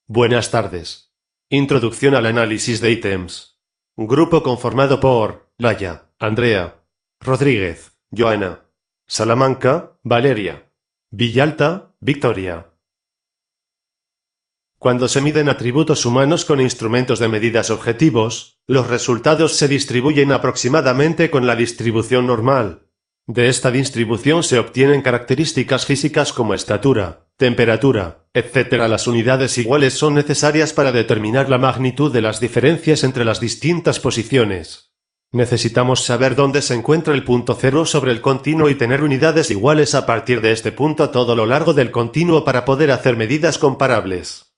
Buenas tardes. Introducción al análisis de ítems. Grupo conformado por Laia, Andrea, Rodríguez, Joana, Salamanca, Valeria, Villalta, Victoria. Cuando se miden atributos humanos con instrumentos de medidas objetivos, los resultados se distribuyen aproximadamente con la distribución normal. De esta distribución se obtienen características físicas como estatura, temperatura, etc. Las unidades iguales son necesarias para determinar la magnitud de las diferencias entre las distintas posiciones. Necesitamos saber dónde se encuentra el punto cero sobre el continuo y tener unidades iguales a partir de este punto a todo lo largo del continuo para poder hacer medidas comparables.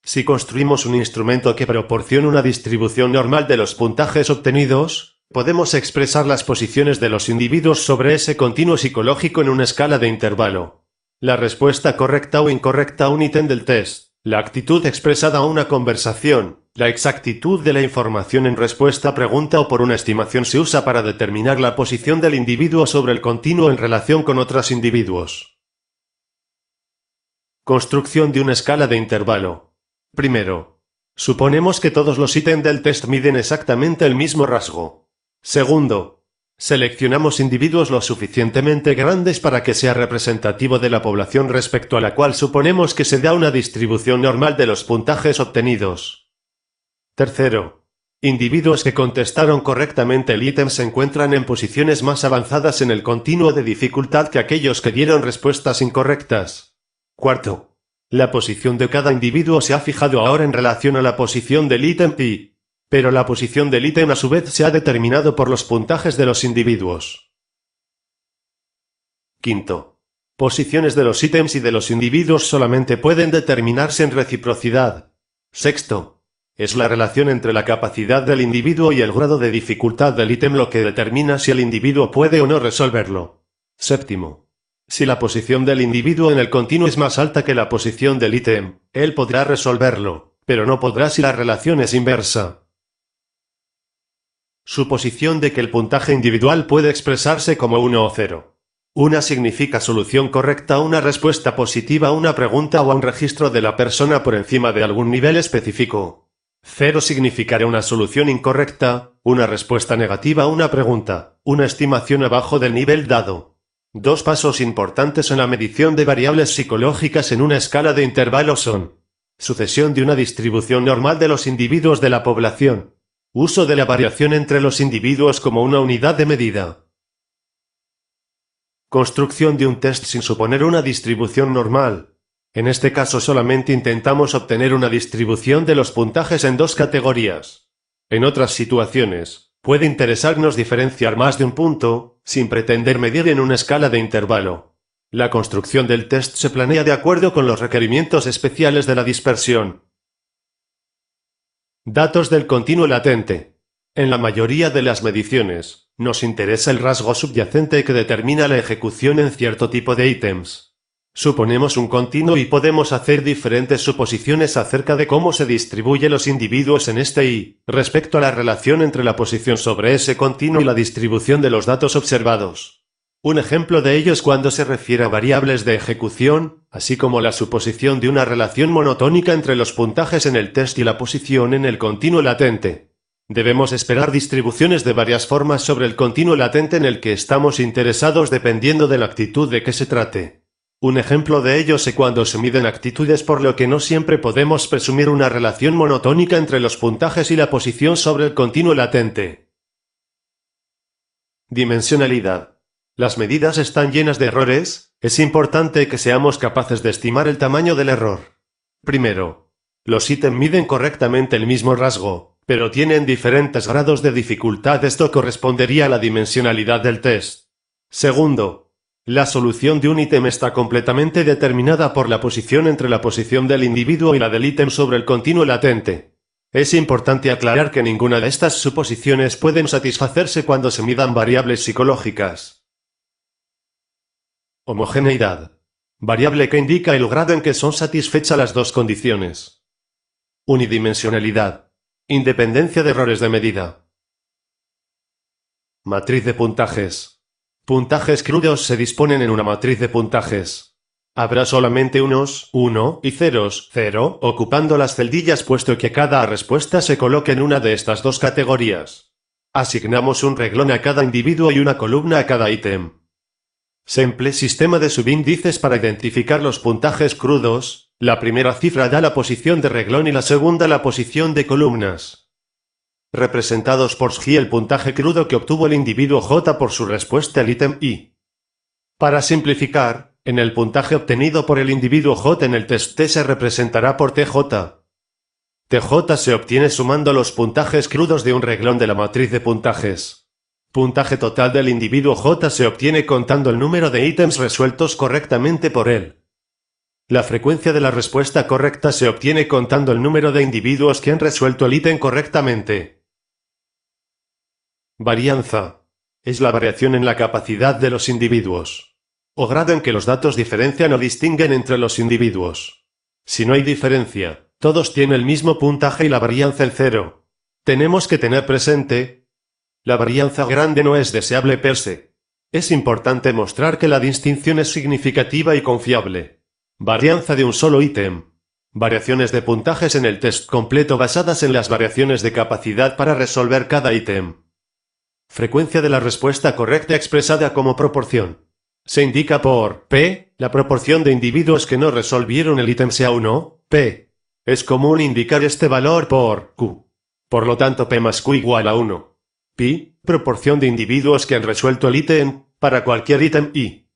Si construimos un instrumento que proporciona una distribución normal de los puntajes obtenidos, podemos expresar las posiciones de los individuos sobre ese continuo psicológico en una escala de intervalo. La respuesta correcta o incorrecta a un ítem del test, la actitud expresada a una conversación, la exactitud de la información en respuesta a pregunta o por una estimación se usa para determinar la posición del individuo sobre el continuo en relación con otros individuos. Construcción de una escala de intervalo. Primero, suponemos que todos los ítems del test miden exactamente el mismo rasgo. Segundo, seleccionamos individuos lo suficientemente grandes para que sea representativo de la población respecto a la cual suponemos que se da una distribución normal de los puntajes obtenidos. Tercero, individuos que contestaron correctamente el ítem se encuentran en posiciones más avanzadas en el continuo de dificultad que aquellos que dieron respuestas incorrectas. Cuarto, la posición de cada individuo se ha fijado ahora en relación a la posición del ítem y, pero la posición del ítem a su vez se ha determinado por los puntajes de los individuos. Quinto, posiciones de los ítems y de los individuos solamente pueden determinarse en reciprocidad. Sexto, es la relación entre la capacidad del individuo y el grado de dificultad del ítem lo que determina si el individuo puede o no resolverlo. Séptimo, si la posición del individuo en el continuo es más alta que la posición del ítem, él podrá resolverlo, pero no podrá si la relación es inversa. Suposición de que el puntaje individual puede expresarse como 1 o 0. 1 significa solución correcta, una respuesta positiva a una pregunta o a un registro de la persona por encima de algún nivel específico. 0 significará una solución incorrecta, una respuesta negativa a una pregunta, una estimación abajo del nivel dado. Dos pasos importantes en la medición de variables psicológicas en una escala de intervalo son: sucesión de una distribución normal de los individuos de la población. Uso de la variación entre los individuos como una unidad de medida. Construcción de un test sin suponer una distribución normal. En este caso solamente intentamos obtener una distribución de los puntajes en dos categorías. En otras situaciones, puede interesarnos diferenciar más de un punto, sin pretender medir en una escala de intervalo. La construcción del test se planea de acuerdo con los requerimientos especiales de la dispersión. Datos del continuo latente. En la mayoría de las mediciones, nos interesa el rasgo subyacente que determina la ejecución en cierto tipo de ítems. Suponemos un continuo y podemos hacer diferentes suposiciones acerca de cómo se distribuyen los individuos en este y, respecto a la relación entre la posición sobre ese continuo y la distribución de los datos observados. Un ejemplo de ello es cuando se refiere a variables de ejecución, así como la suposición de una relación monotónica entre los puntajes en el test y la posición en el continuo latente. Debemos esperar distribuciones de varias formas sobre el continuo latente en el que estamos interesados dependiendo de la actitud de que se trate. Un ejemplo de ello es cuando se miden actitudes por lo que no siempre podemos presumir una relación monotónica entre los puntajes y la posición sobre el continuo latente. Dimensionalidad. Las medidas están llenas de errores, es importante que seamos capaces de estimar el tamaño del error. Primero, los ítems miden correctamente el mismo rasgo, pero tienen diferentes grados de dificultad. Esto correspondería a la dimensionalidad del test. Segundo, la solución de un ítem está completamente determinada por la posición entre la posición del individuo y la del ítem sobre el continuo latente. Es importante aclarar que ninguna de estas suposiciones pueden satisfacerse cuando se midan variables psicológicas. Homogeneidad. Variable que indica el grado en que son satisfechas las dos condiciones. Unidimensionalidad. Independencia de errores de medida. Matriz de puntajes. Puntajes crudos se disponen en una matriz de puntajes. Habrá solamente unos 1 y ceros 0 ocupando las celdillas puesto que cada respuesta se coloque en una de estas dos categorías. Asignamos un reglón a cada individuo y una columna a cada ítem. Se emplea sistema de subíndices para identificar los puntajes crudos. La primera cifra da la posición de reglón y la segunda la posición de columnas. Representados por G el puntaje crudo que obtuvo el individuo J por su respuesta al ítem I. Para simplificar, en el puntaje obtenido por el individuo J en el test T se representará por TJ. TJ se obtiene sumando los puntajes crudos de un reglón de la matriz de puntajes. Puntaje total del individuo J se obtiene contando el número de ítems resueltos correctamente por él. La frecuencia de la respuesta correcta se obtiene contando el número de individuos que han resuelto el ítem correctamente. Varianza. Es la variación en la capacidad de los individuos, o grado en que los datos diferencian o distinguen entre los individuos. Si no hay diferencia, todos tienen el mismo puntaje y la varianza es 0. Tenemos que tener presente: la varianza grande no es deseable per se. Es importante mostrar que la distinción es significativa y confiable. Varianza de un solo ítem. Variaciones de puntajes en el test completo basadas en las variaciones de capacidad para resolver cada ítem. Frecuencia de la respuesta correcta expresada como proporción. Se indica por P, la proporción de individuos que no resolvieron el ítem sea 1, P. Es común indicar este valor por Q. Por lo tanto P más Q igual a 1. Pi, proporción de individuos que han resuelto el ítem, para cualquier ítem I.